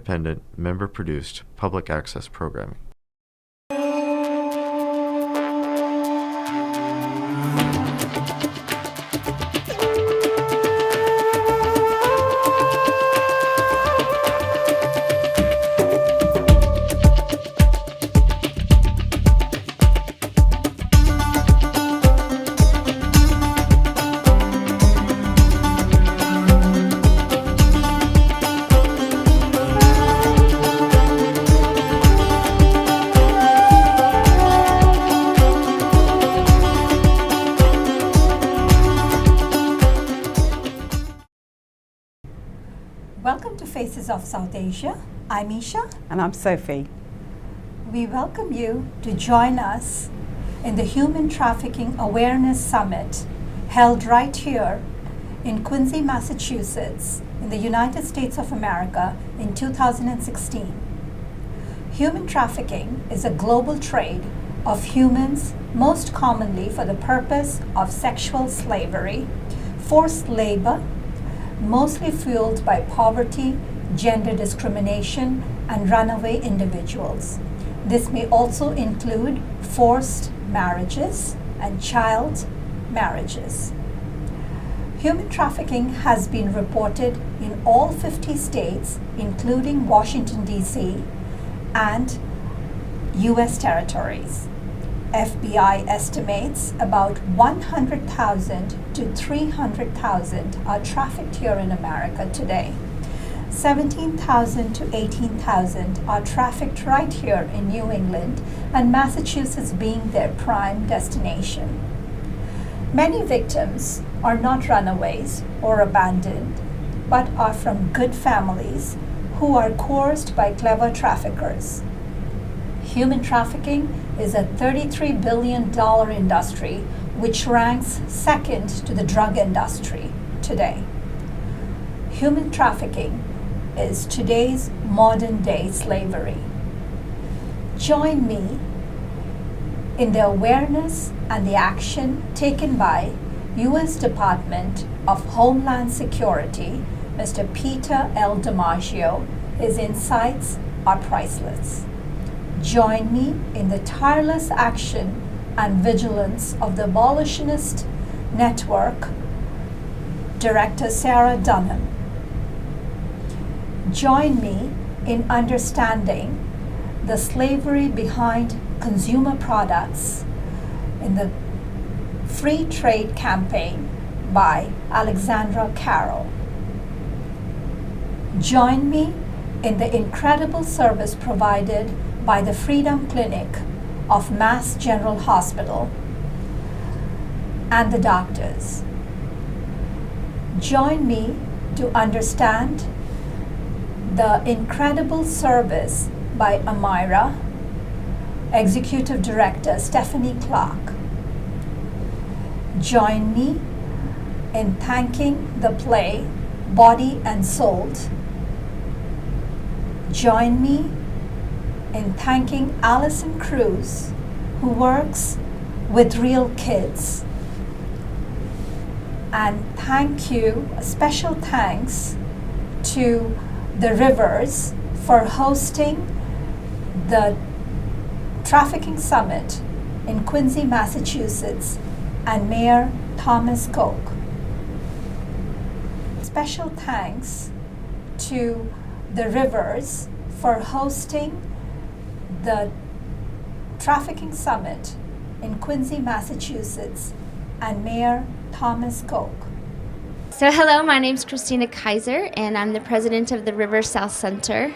independent, member-produced, public access programming. Welcome to Faces of South Asia. I'm Isha. And I'm Sophie. We welcome you to join us in the Human Trafficking Awareness Summit held right here in Quincy, Massachusetts, in the United States of America in 2016. Human trafficking is a global trade of humans, most commonly for the purpose of sexual slavery, forced labor, mostly fueled by poverty, gender discrimination, and runaway individuals. This may also include forced marriages and child marriages. Human trafficking has been reported in all 50 states, including Washington, D.C., and U.S. territories. FBI estimates about 100,000 to 300,000 are trafficked here in America today. 17,000 to 18,000 are trafficked right here in New England, and Massachusetts being their prime destination. Many victims are not runaways or abandoned, but are from good families who are coerced by clever traffickers. Human trafficking is a $33 billion industry, which ranks second to the drug industry today. Human trafficking is today's modern-day slavery. Join me in the awareness and the action taken by U.S. Department of Homeland Security, Mr. Peter L. DiMaggio. His insights are priceless. Join me in the tireless action and vigilance of the Abolitionist Network Director Sarah Dunham. Join me in understanding the slavery behind consumer products in the Free Trade Campaign by Alexandra Carroll. Join me in the incredible service provided by the Freedom Clinic of Mass General Hospital and the doctors. Join me to understand the incredible service by Amira, Executive Director Stephanie Clark. Join me in thanking the play Body and Soul. Join me in thanking Allison Cruz, who works with real kids. And thank you, a special thanks to the Rivers for hosting the Trafficking Summit in Quincy, Massachusetts, and Mayor Thomas Koch. Special thanks to the Rivers for hosting the Trafficking Summit in Quincy, Massachusetts, and Mayor Thomas Koch. So hello, my name's Christina Kaiser, and I'm the president of the River South Center.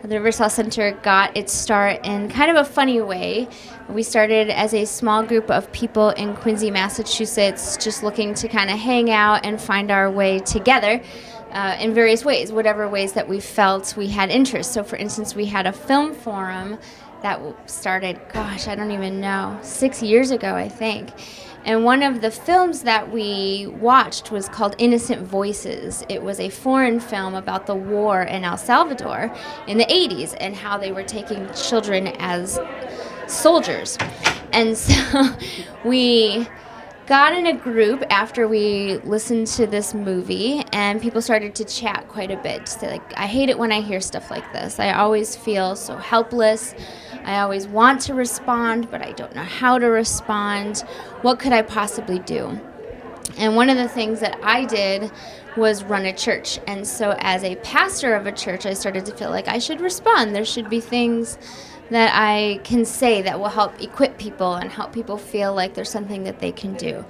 The River South Center got its start in kind of a funny way. We started as a small group of people in Quincy, Massachusetts, just looking to kind of hang out and find our way together in various ways, whatever ways that we felt we had interest. So for instance, we had a film forum that started, I don't even know, 6 years ago, I think. And one of the films that we watched was called Innocent Voices. It was a foreign film about the war in El Salvador in the 80s and how they were taking children as soldiers. And so we got in a group after we listened to this movie, and people started to chat quite a bit. Say, like, I hate it when I hear stuff like this. I always feel so helpless. I always want to respond, but I don't know how to respond. What could I possibly do? And one of the things that I did was run a church. And so as a pastor of a church, I started to feel like I should respond. There should be things that I can say that will help equip people and help people feel like there's something that they can do.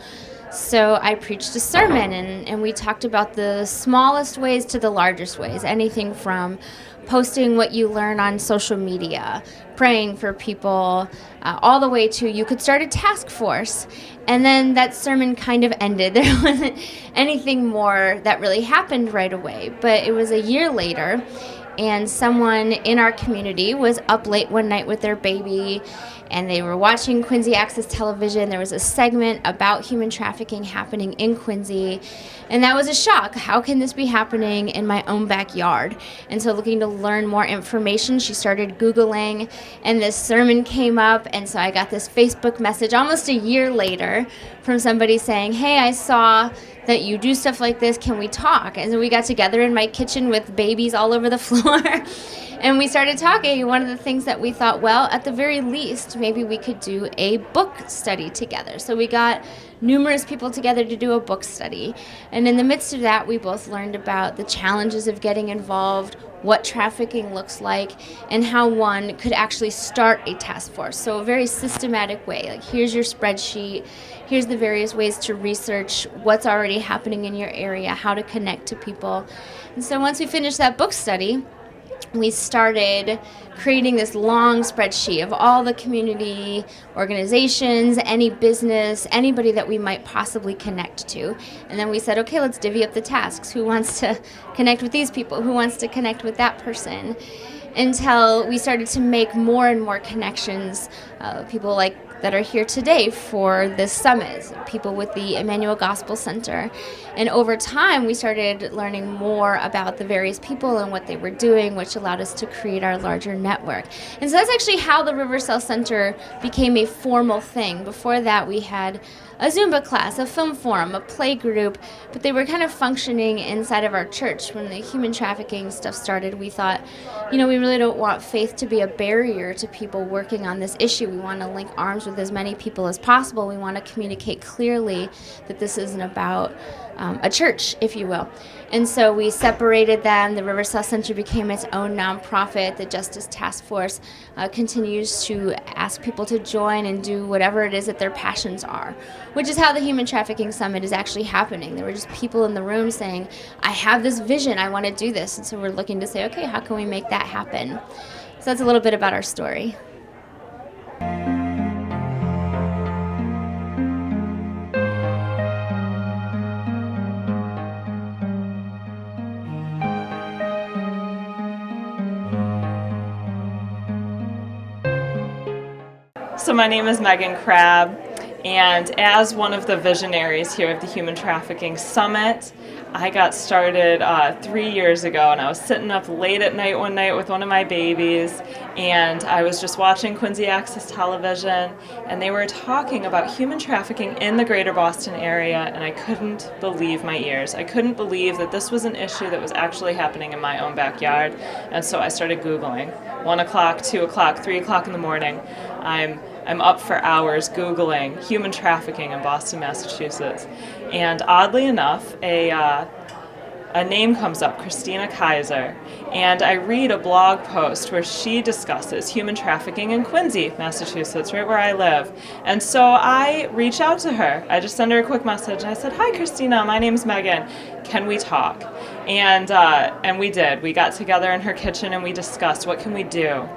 So I preached a sermon, and we talked about the smallest ways to the largest ways, anything from posting what you learn on social media, praying for people, all the way to you could start a task force. And then that sermon kind of ended. There wasn't anything more that really happened right away. But it was a year later, and someone in our community was up late one night with their baby, and they were watching Quincy Access Television. There was a segment about human trafficking happening in Quincy, and that was a shock. How can this be happening in my own backyard? And so looking to learn more information, she started Googling, and this sermon came up, and so I got this Facebook message almost a year later from somebody saying, hey, I saw that you do stuff like this, can we talk? And so we got together in my kitchen with babies all over the floor, and we started talking. One of the things that we thought, well, at the very least, maybe we could do a book study together. So we got numerous people together to do a book study. And in the midst of that, we both learned about the challenges of getting involved, what trafficking looks like, and how one could actually start a task force. So a very systematic way, like here's your spreadsheet, here's the various ways to research what's already happening in your area, how to connect to people. And so once we finished that book study, we started creating this long spreadsheet of all the community organizations, any business, anybody that we might possibly connect to. And then we said, okay, let's divvy up the tasks. Who wants to connect with these people? Who wants to connect with that person? Until we started to make more and more connections, people like that are here today for this summit, people with the Emmanuel Gospel Center. And over time, we started learning more about the various people and what they were doing, which allowed us to create our larger network. And so that's actually how the River South Center became a formal thing. Before that, we had a Zumba class, a film forum, a play group, but they were kind of functioning inside of our church. When the human trafficking stuff started, we thought, we really don't want faith to be a barrier to people working on this issue. We want to link arms with as many people as possible. We want to communicate clearly that this isn't about a church, if you will. And so we separated them. The River South Center became its own nonprofit. The Justice Task Force continues to ask people to join and do whatever it is that their passions are, which is how the Human Trafficking Summit is actually happening. There were just people in the room saying, I have this vision, I want to do this. And so we're looking to say, okay, how can we make that happen? So that's a little bit about our story. So my name is Megan Crabb, and as one of the visionaries here of the Human Trafficking Summit, I got started 3 years ago, and I was sitting up late at night one night with one of my babies, and I was just watching Quincy Access Television, and they were talking about human trafficking in the greater Boston area, and I couldn't believe my ears. I couldn't believe that this was an issue that was actually happening in my own backyard, and so I started Googling. 1 o'clock, 2 o'clock, 3 o'clock in the morning. I'm up for hours Googling human trafficking in Boston, Massachusetts. And oddly enough, a name comes up, Christina Kaiser. And I read a blog post where she discusses human trafficking in Quincy, Massachusetts, right where I live. And so I reach out to her. I just send her a quick message. And I said, hi, Christina, my name's Megan. Can we talk? And we did. We got together in her kitchen and we discussed what can we do.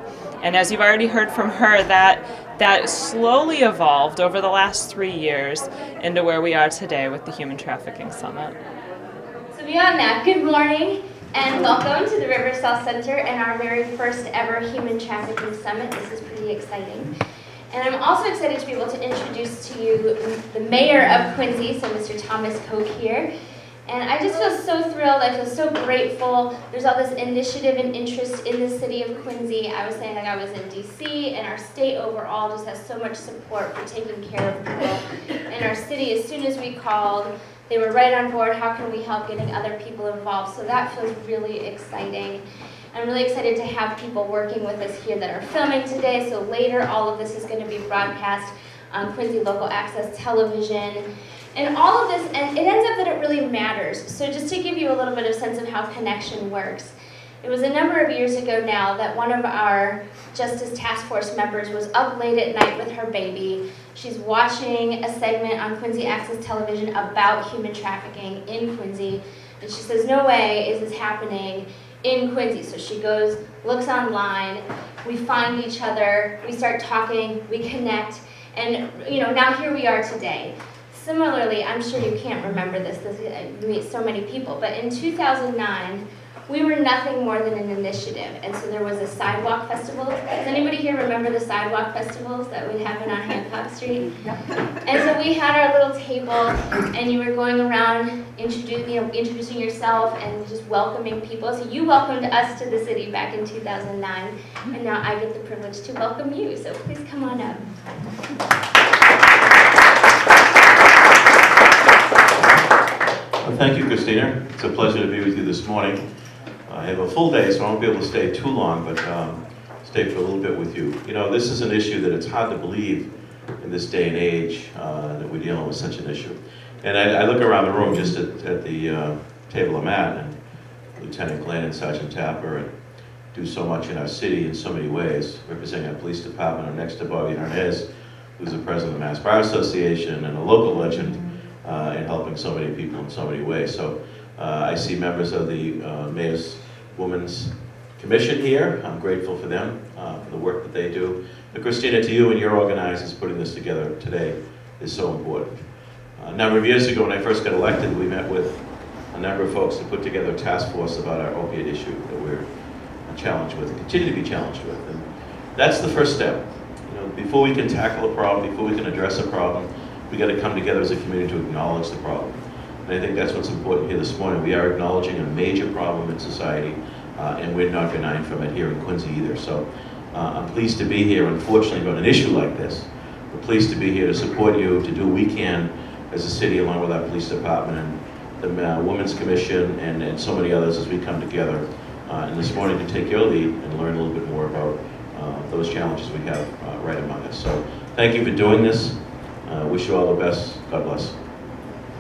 And as you've already heard from her, that slowly evolved over the last 3 years into where we are today with the Human Trafficking Summit. So beyond that, good morning and welcome to the River South Center and our very first ever Human Trafficking Summit. This is pretty exciting. And I'm also excited to be able to introduce to you the mayor of Quincy, so Mr. Thomas Koch here. And I just feel so thrilled. I feel so grateful. There's all this initiative and interest in the city of Quincy. I was saying like I was in DC, and our state overall just has so much support for taking care of people in our city. As soon as we called, they were right on board. How can we help getting other people involved? So that feels really exciting. I'm really excited to have people working with us here that are filming today. So later, all of this is going to be broadcast on Quincy Local Access Television. And all of this, and it ends up that it really matters. So just to give you a little bit of sense of how connection works, it was a number of years ago now that one of our Justice Task Force members was up late at night with her baby. She's watching a segment on Quincy Access Television about human trafficking in Quincy. And she says, no way is this happening in Quincy. So she goes, looks online, we find each other, we start talking, we connect, and now here we are today. Similarly, I'm sure you can't remember this, you meet so many people, but in 2009, we were nothing more than an initiative, and so there was a sidewalk festival. Does anybody here remember the sidewalk festivals that would happen on Hancock Street? And so we had our little table, and you were going around introducing yourself and just welcoming people. So you welcomed us to the city back in 2009, and now I get the privilege to welcome you, so please come on up. Well, thank you, Christina. It's a pleasure to be with you this morning. I have a full day, so I won't be able to stay too long, but stay for a little bit with you. This is an issue that it's hard to believe in this day and age that we're dealing with such an issue. And I look around the room just at the table I'm at, and Lieutenant Glenn and Sergeant Tapper do so much in our city in so many ways, representing our police department. I'm next to Bobby Hernandez, who's the president of the Mass Bar Association and a local legend in helping so many people in so many ways. So I see members of the Mayor's Women's Commission here. I'm grateful for them, for the work that they do. But Christina, to you and your organizers putting this together today is so important. A number of years ago when I first got elected, we met with a number of folks to put together a task force about our opiate issue that we're challenged with, and continue to be challenged with. And that's the first step. Before we can tackle a problem, before we can address a problem, we got to come together as a community to acknowledge the problem. And I think that's what's important here this morning. We are acknowledging a major problem in society, and we're not benign from it here in Quincy either. So I'm pleased to be here, unfortunately, on an issue like this. We're pleased to be here to support you, to do what we can as a city, along with our police department and the Women's Commission and so many others as we come together. And this morning to take your lead and learn a little bit more about those challenges we have right among us. So thank you for doing this. Wish you all the best. God bless.